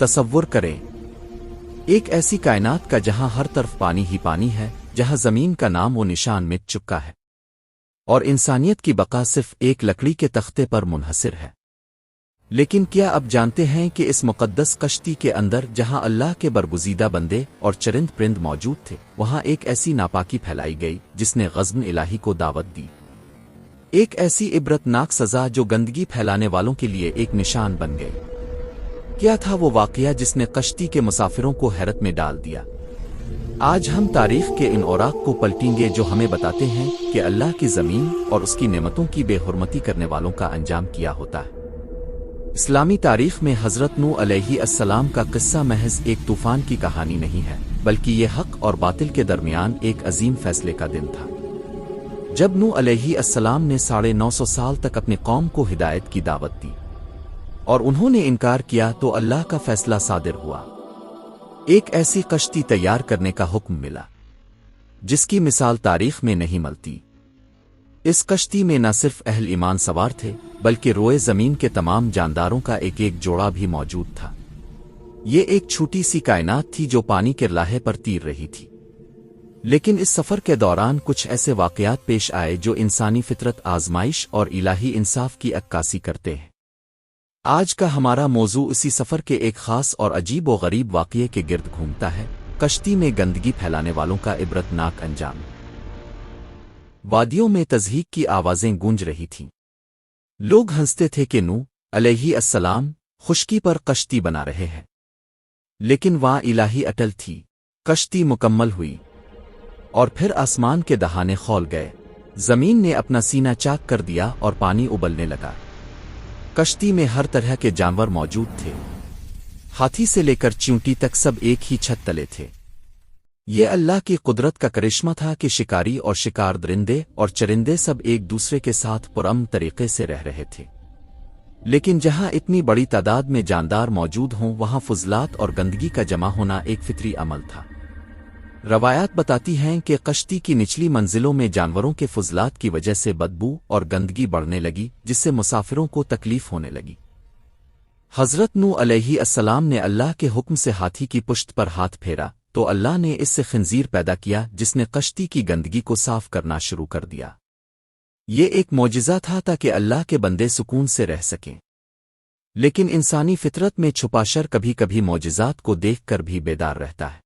तसव्वुर करें एक ऐसी कायनात का जहां हर तरफ पानी ही पानी है, जहां जमीन का नाम व निशान मिट चुका है और इंसानियत की बका सिर्फ एक लकड़ी के तख्ते पर मुनहसिर है। लेकिन क्या अब जानते हैं कि इस मुक़द्दस कश्ती के अंदर जहां अल्लाह के बरगुज़ीदा बंदे और चरिंद परिंद मौजूद थे, वहां एक ऐसी नापाकी फैलाई गई जिसने ग़ज़्ब इलाही को दावत दी। एक ऐसी इबरतनाक सज़ा जो गंदगी फैलाने वालों के लिए एक निशान बन गई। क्या था वो वाक़या जिसने कश्ती के मुसाफिरों को हैरत में डाल दिया? आज हम तारीख के इन औराक को पलटेंगे जो हमें बताते हैं कि अल्लाह की ज़मीन और उसकी नेमतों की बेहुरमती करने वालों का अंजाम क्या होता है। इस्लामी तारीख में हज़रत नूह अलैहिस्सलाम का किस्सा महज एक तूफ़ान की कहानी नहीं है, बल्कि ये हक़ और बातिल के दरमियान एक अजीम फैसले का दिन था। जब नूह अलैहिस्सलाम ने 950 साल तक अपनी कौम को हिदायत की दावत दी और उन्होंने इनकार किया, तो अल्लाह का फैसला सादिर हुआ। एक ऐसी कश्ती तैयार करने का हुक्म मिला जिसकी मिसाल तारीख में नहीं मिलती। इस कश्ती में न सिर्फ अहल ईमान सवार थे, बल्कि रोए ज़मीन के तमाम जानदारों का एक एक जोड़ा भी मौजूद था। ये एक छोटी सी कायनात थी जो पानी के लाहे पर तीर रही थी। लेकिन इस सफ़र के दौरान कुछ ऐसे वाक़यात पेश आए जो इंसानी फितरत, आज़माइश और इलाही इंसाफ की अक्कासी करते हैं। आज का हमारा मौजू इसी सफ़र के एक ख़ास और अजीब व गरीब वाक़ये के गिर्द घूमता है, कश्ती में गंदगी फैलाने वालों का इबरतनाक अंजाम। वादियों में तज़हीक की आवाज़ें गूंज रही थीं। लोग हंसते थे कि नूह अलैहिस्सलाम खुश्की पर कश्ती बना रहे हैं, लेकिन वहाँ इलाही अटल थी। कश्ती मुकम्मल हुई और फिर आसमान के दहाने खौल गए। ज़मीन ने अपना सीना चाक कर दिया और पानी उबलने लगा। कश्ती में हर तरह के जानवर मौजूद थे, हाथी से लेकर चींटी तक सब एक ही छत तले थे। ये अल्लाह की कुदरत का करिश्मा था कि शिकारी और शिकार दरिंदे और चरिंदे सब एक दूसरे के साथ पुरअमन तरीके से रह रहे थे। लेकिन जहां इतनी बड़ी तादाद में जानदार मौजूद हों, वहां फुजलात और गंदगी का जमा होना एक फितरी अमल था। रवायात बताती हैं कि कश्ती की निचली मंजिलों में जानवरों के फुजलात की वजह से बदबू और गंदगी बढ़ने लगी, जिससे मुसाफिरों को तकलीफ होने लगी। हज़रत नूह अलैहिस्सलाम ने अल्लाह के हुक्म से हाथी की पुश्त पर हाथ फेरा तो अल्लाह ने इससे खिंजीर पैदा किया, जिसने कश्ती की गंदगी को साफ करना शुरू कर दिया। ये एक मौजिज़ा था ताकि अल्लाह के बंदे सुकून से रह सकें। लेकिन इंसानी फितरत में छुपा शर कभी कभी मौजिज़ात को देखकर भी बेदार रहता है।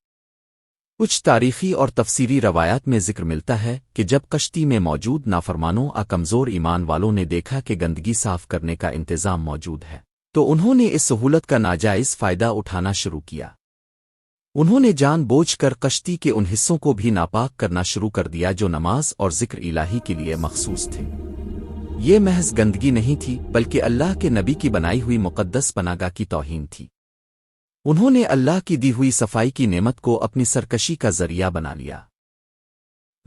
कुछ तारीखी और तफसीरी रवायात में जिक्र मिलता है कि जब कश्ती में मौजूद नाफरमानों और कमज़ोर ईमान वालों ने देखा कि गंदगी साफ करने का इंतज़ाम मौजूद है, तो उन्होंने इस सहूलत का नाजायज़ फ़ायदा उठाना शुरू किया। उन्होंने जानबूझकर कश्ती के उन हिस्सों को भी नापाक करना शुरू कर दिया जो नमाज और जिक्र इलाही के लिए मखसूस थे। ये महज गंदगी नहीं थी, बल्कि अल्लाह के नबी की बनाई हुई मुक़द्दस पनागाह की तौहीन थी। उन्होंने अल्लाह की दी हुई सफाई की नेमत को अपनी सरकशी का जरिया बना लिया।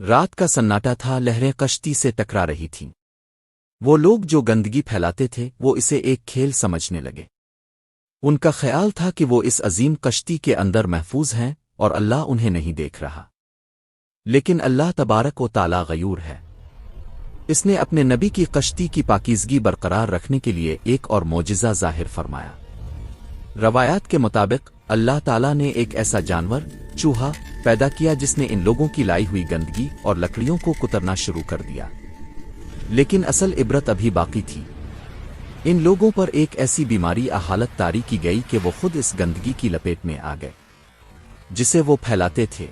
रात का सन्नाटा था, लहरें कश्ती से टकरा रही थीं। वो लोग जो गंदगी फैलाते थे वो इसे एक खेल समझने लगे। उनका ख्याल था कि वो इस अजीम कश्ती के अंदर महफूज हैं और अल्लाह उन्हें नहीं देख रहा। लेकिन अल्लाह तबारक व ताला गयूर है। इसने अपने नबी की कश्ती की पाकीज़गी बरकरार रखने के लिए एक और मौजिज़ा ज़ाहिर फरमाया। रवायात के मुताबिक अल्लाह ताला ने एक ऐसा जानवर, चूहा, पैदा किया जिसने इन लोगों की लाई हुई गंदगी और लकड़ियों को कुतरना शुरू कर दिया। लेकिन असल इबरत अभी बाकी थी। इन लोगों पर एक ऐसी बीमारी हालत तारी की गई कि वो खुद इस गंदगी की लपेट में आ गए जिसे वो फैलाते थे।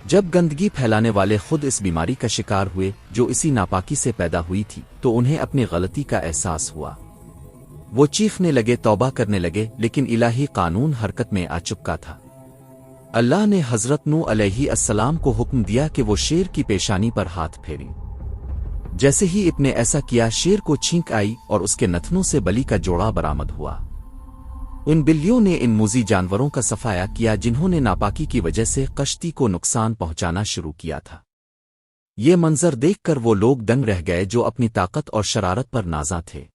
जब गंदगी फैलाने वाले खुद इस बीमारी का शिकार हुए जो इसी नापाकी से पैदा हुई थी, तो उन्हें अपनी गलती का एहसास हुआ। वो चीखने लगे, तौबा करने लगे, लेकिन इलाही कानून हरकत में आ चुका था। अल्लाह ने हज़रत नूह अलैहिस्सलाम को हुक्म दिया कि वो शेर की पेशानी पर हाथ फेरें। जैसे ही इब्ने ऐसा किया, शेर को छींक आई और उसके नथनों से बलि का जोड़ा बरामद हुआ। उन बिल्लियों ने इन मूजी जानवरों का सफाया किया जिन्होंने नापाकी की वजह से कश्ती को नुकसान पहुंचाना शुरू किया था। ये मंजर देखकर वो लोग दंग रह गए जो अपनी ताकत और शरारत पर नाज़ा थे।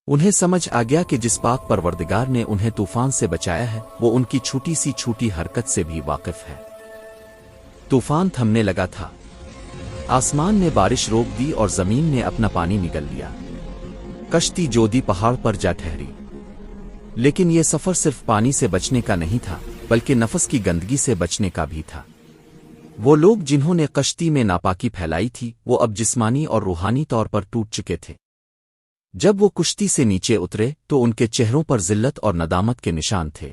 उन्हें समझ आ गया कि जिस पाक परवरदिगार ने उन्हें तूफान से बचाया है, वो उनकी छोटी सी छोटी हरकत से भी वाकिफ है। तूफान थमने लगा था। आसमान ने बारिश रोक दी और जमीन ने अपना पानी निगल लिया। कश्ती जोदी पहाड़ पर जा ठहरी। لیکن یہ سفر صرف پانی سے بچنے کا نہیں تھا بلکہ نفس کی گندگی سے بچنے کا بھی تھا۔ وہ لوگ جنہوں نے کشتی میں ناپاکی پھیلائی تھی وہ اب جسمانی اور روحانی طور پر ٹوٹ چکے تھے۔ جب وہ کشتی سے نیچے اترے تو ان کے چہروں پر ذلت اور ندامت کے نشان تھے۔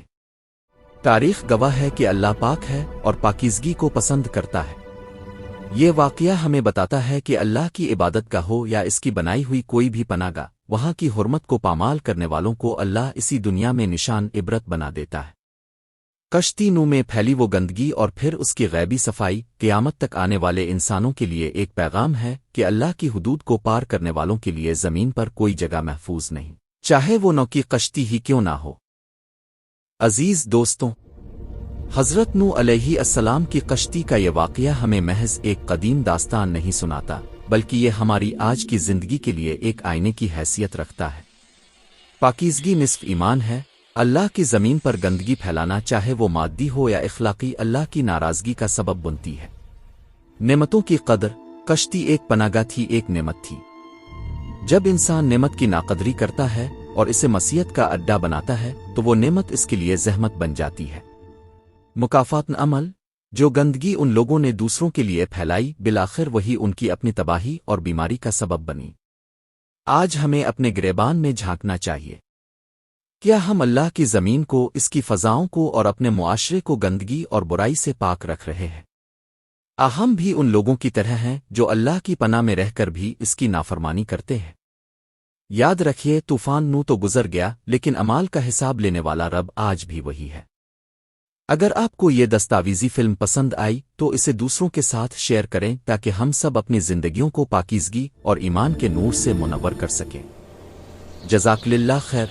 تاریخ گواہ ہے کہ اللہ پاک ہے اور پاکیزگی کو پسند کرتا ہے۔ یہ واقعہ ہمیں بتاتا ہے کہ اللہ کی عبادت گاہ ہو یا اس کی بنائی ہوئی کوئی بھی پناہ گاہ، وہاں کی حرمت کو پامال کرنے والوں کو اللہ اسی دنیا میں نشان عبرت بنا دیتا ہے۔ کشتی نو میں پھیلی وہ گندگی اور پھر اس کی غیبی صفائی قیامت تک آنے والے انسانوں کے لیے ایک پیغام ہے کہ اللہ کی حدود کو پار کرنے والوں کے لیے زمین پر کوئی جگہ محفوظ نہیں، چاہے وہ نو کی کشتی ہی کیوں نہ ہو۔ عزیز دوستوں، حضرت نوح علیہ السلام کی کشتی کا یہ واقعہ ہمیں محض ایک قدیم داستان نہیں سناتا بلکہ یہ ہماری آج کی زندگی کے لیے ایک آئینے کی حیثیت رکھتا ہے۔ پاکیزگی نصف ایمان ہے۔ اللہ کی زمین پر گندگی پھیلانا چاہے وہ مادی ہو یا اخلاقی اللہ کی ناراضگی کا سبب بنتی ہے۔ نعمتوں کی قدر، کشتی ایک پناہ گاہ تھی، ایک نعمت تھی۔ جب انسان نعمت کی ناقدری کرتا ہے اور اسے معصیت کا اڈا بناتا ہے تو وہ نعمت اس کے لیے زحمت بن جاتی ہے۔ مکافات عمل، جو گندگی ان لوگوں نے دوسروں کے لیے پھیلائی بالآخر وہی ان کی اپنی تباہی اور بیماری کا سبب بنی۔ آج ہمیں اپنے گریبان میں جھانکنا چاہیے۔ کیا ہم اللہ کی زمین کو، اس کی فضاؤں کو اور اپنے معاشرے کو گندگی اور برائی سے پاک رکھ رہے ہیں؟ ہم بھی ان لوگوں کی طرح ہیں جو اللہ کی پناہ میں رہ کر بھی اس کی نافرمانی کرتے ہیں۔ یاد رکھیے، طوفان نو تو گزر گیا لیکن اعمال کا حساب لینے والا رب آج بھی وہی ہے۔ اگر آپ کو یہ دستاویزی فلم پسند آئی تو اسے دوسروں کے ساتھ شیئر کریں تاکہ ہم سب اپنی زندگیوں کو پاکیزگی اور ایمان کے نور سے منور کر سکیں۔ جزاک اللہ خیر۔